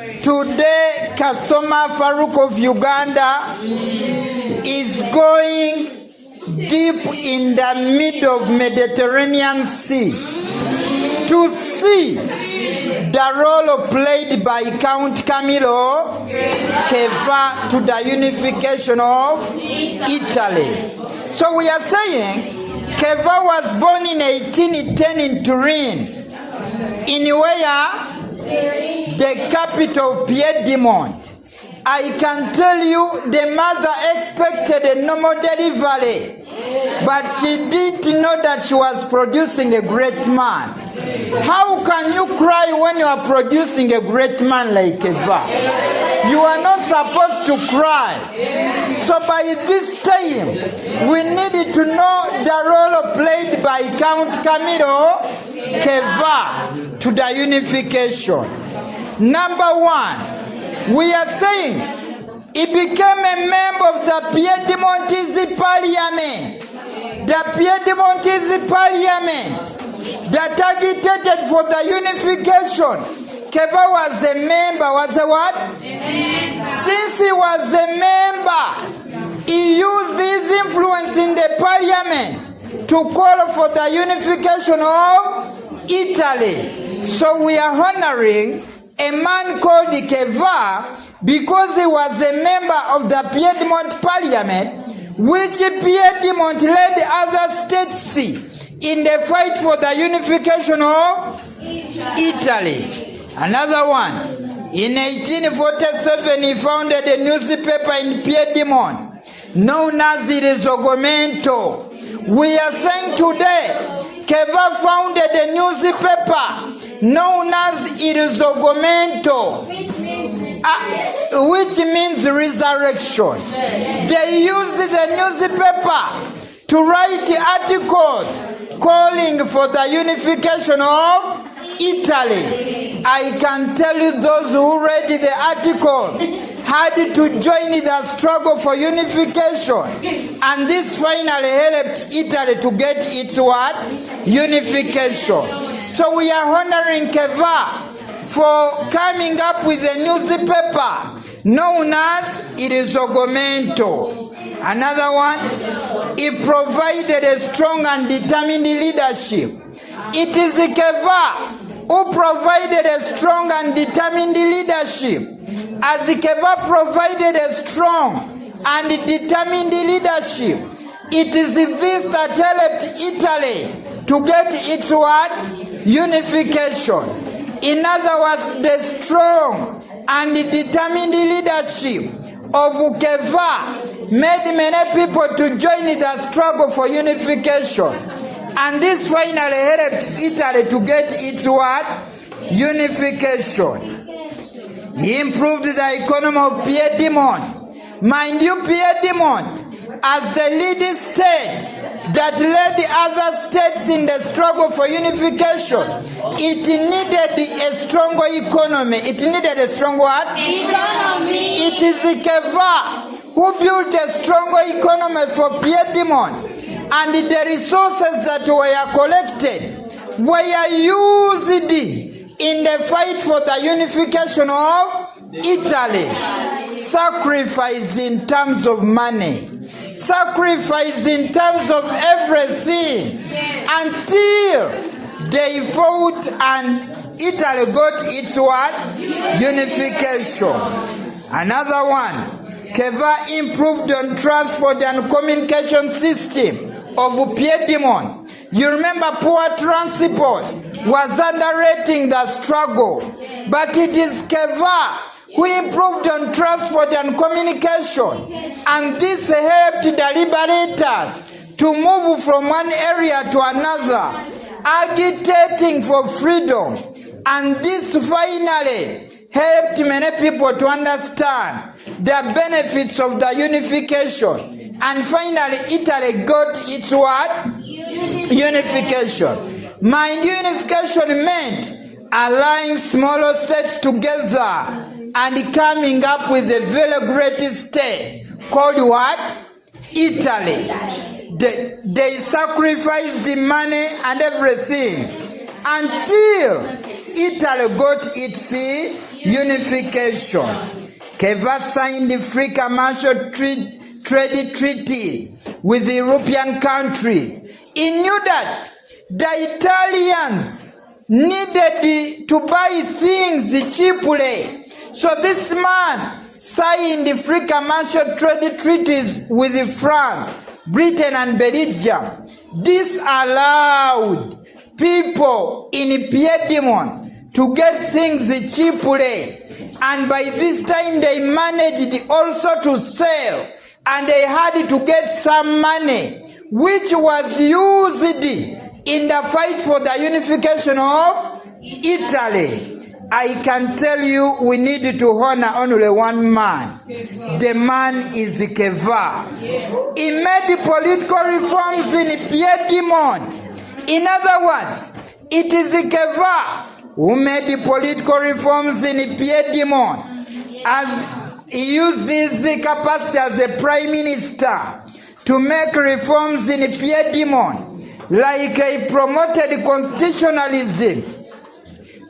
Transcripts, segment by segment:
Today, Kasoma Farouk of Uganda is going deep in the middle of Mediterranean Sea to see the role played by Count Camillo Cavour to the unification of Italy. So we are saying Cavour was born in 1810 in Turin, in where the capital Piedmont. I can tell you the mother expected a normal delivery, but she didn't know that she was producing a great man. How can you cry when you are producing a great man like Cavour? You are not supposed to cry. So by this time, we needed to know the role played by Count Camillo Cavour to the unification. Number one, we are saying he became a member of the Piedmontese Parliament. The Piedmontese Parliament that agitated for the unification. Cavour was a member, was a what? Since he was a member, he used his influence in the parliament to call for the unification of Italy. So we are honoring a man called Cavour because he was a member of the Piedmont Parliament, which Piedmont led other states in the fight for the unification of Italy. Another one, in 1847 he founded a newspaper in Piedmont known as Il Risorgimento. We are saying today, Cavour founded a newspaper known as Il Risorgimento, which means resurrection. They used the newspaper to write articles calling for the unification of Italy. I can tell you those who read the articles had to join the struggle for unification, and this finally helped Italy to get its what? Unification. So we are honoring Cavour for coming up with a newspaper known as Il Risorgimento. Another one, he provided a strong and determined leadership. It is Cavour who provided a strong and determined leadership. As Cavour provided a strong and determined leadership, it is this that helped Italy to get its what? Unification. In other words, the strong and determined leadership of Cavour made many people to join the struggle for unification. And this finally helped Italy to get its what? Unification. He improved the economy of Piedmont. Mind you, Piedmont, as the leading state that led the other states in the struggle for unification, it needed a stronger economy. It needed a strong what? Economy. It is Cavour who built a stronger economy for Piedmont. And the resources that were collected were used in the fight for the unification of Italy. Sacrifice in terms of money, sacrifice in terms of everything, until they fought and Italy got its what? Unification. Another one, Cavour improved on transport and communication system of Piedmont. You remember poor transport was underrating the struggle, but it is Cavour who improved on transport and communication, and this helped the liberators to move from one area to another, agitating for freedom, and this finally helped many people to understand the benefits of the unification. And finally, Italy got its what? Unification. Mind you, unification meant allying smaller states together and coming up with a very great state called what? Italy. They sacrificed the money and everything until Italy got its unification. Cavour signed free commercial trade treaties with the European countries. He knew that the Italians needed to buy things cheaply. So this man signed free commercial trade treaties with France, Britain and Belgium. This allowed people in Piedmont to get things cheaply. And by this time they managed also to sell. And they had to get some money, which was used in the fight for the unification of Italy. I can tell you we need to honor only one man. The man is Cavour. He made political reforms in Piedmont. In other words, it is Cavour who made the political reforms in Piedmont, as he used his capacity as a prime minister to make reforms in Piedmont, like he promoted constitutionalism.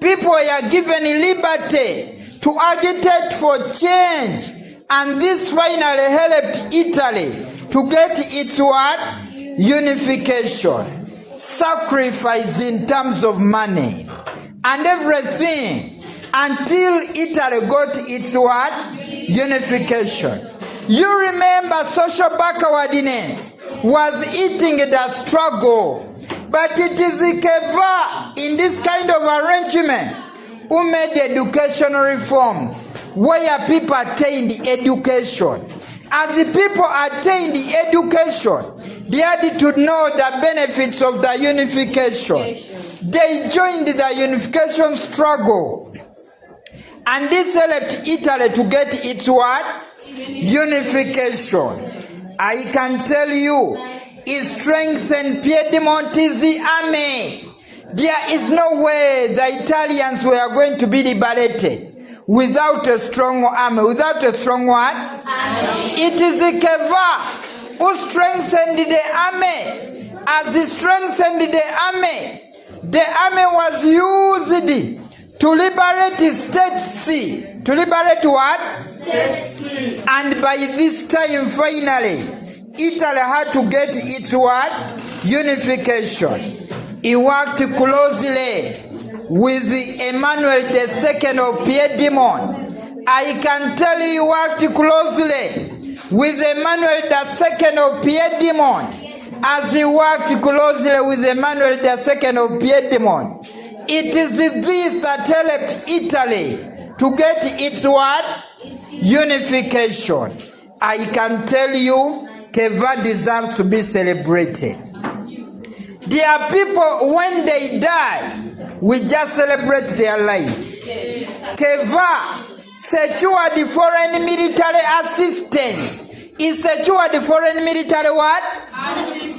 People are given liberty to agitate for change, and this finally helped Italy to get its what? Unification. Sacrifice in terms of money and everything until Italy got its what? Unification. You remember social backwardness was eating the struggle. But it is Cavour in this kind of arrangement who made educational reforms where people attained education. As the people attained education, they had to know the benefits of the unification. They joined the unification struggle. And this helped Italy to get its what? Unification. I can tell you, it strengthened Piedmontese army. There is no way the Italians were going to be liberated without a strong army, without a strong what? It is the Cavour who strengthened the army. As he strengthened the army was used to liberate State C. To liberate what? State C. And by this time, finally, Italy had to get its what? Unification. He worked closely with Emmanuel II of Piedmont. I can tell you he worked closely with Emmanuel II of Piedmont. As he worked closely with Emmanuel II of Piedmont, it is this that helped Italy to get its what? Unification. I can tell you, Cavour deserves to be celebrated. There are people, when they die, we just celebrate their lives. Cavour secured foreign military assistance. He secured foreign military what?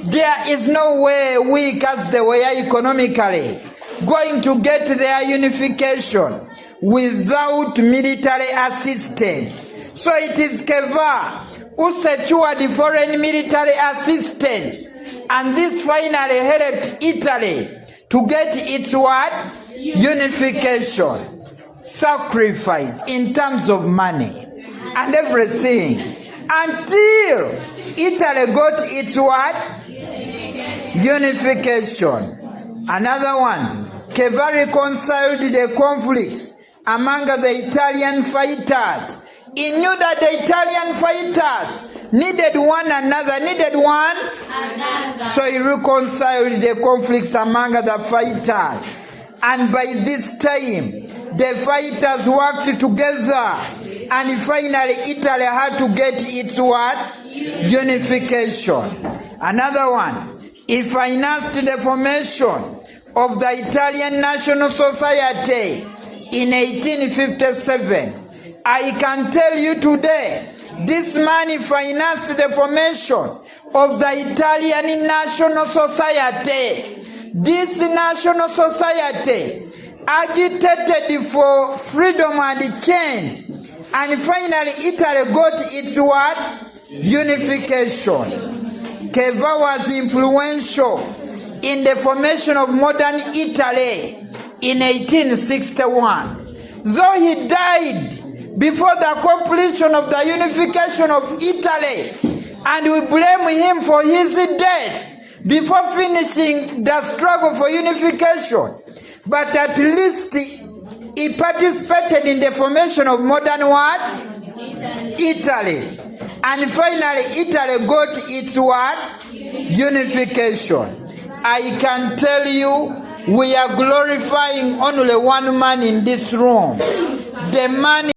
There is no way we, as they were economically, going to get their unification without military assistance. So it is Cavour who secured the foreign military assistance, and this finally helped Italy to get its what? Unification. Sacrifice in terms of money and everything until Italy got its what? Unification. Another one, Cavour reconciled the conflicts among the Italian fighters. He knew that the Italian fighters needed one another, so he reconciled the conflicts among the fighters. And by this time, the fighters worked together, and finally Italy had to get its what? Unification. Another one, he financed the formation of the Italian National Society in 1857. I can tell you today, this money financed the formation of the Italian National Society. This National Society agitated for freedom and change, and finally Italy got its what? Unification. Cavour was influential in the formation of modern Italy in 1861. though he died before the completion of the unification of Italy, and we blame him for his death before finishing the struggle for unification. But at least he participated in the formation of modern what? Italy. And finally, Italy got its what? Unification. I can tell you, we are glorifying only one man in this room. The man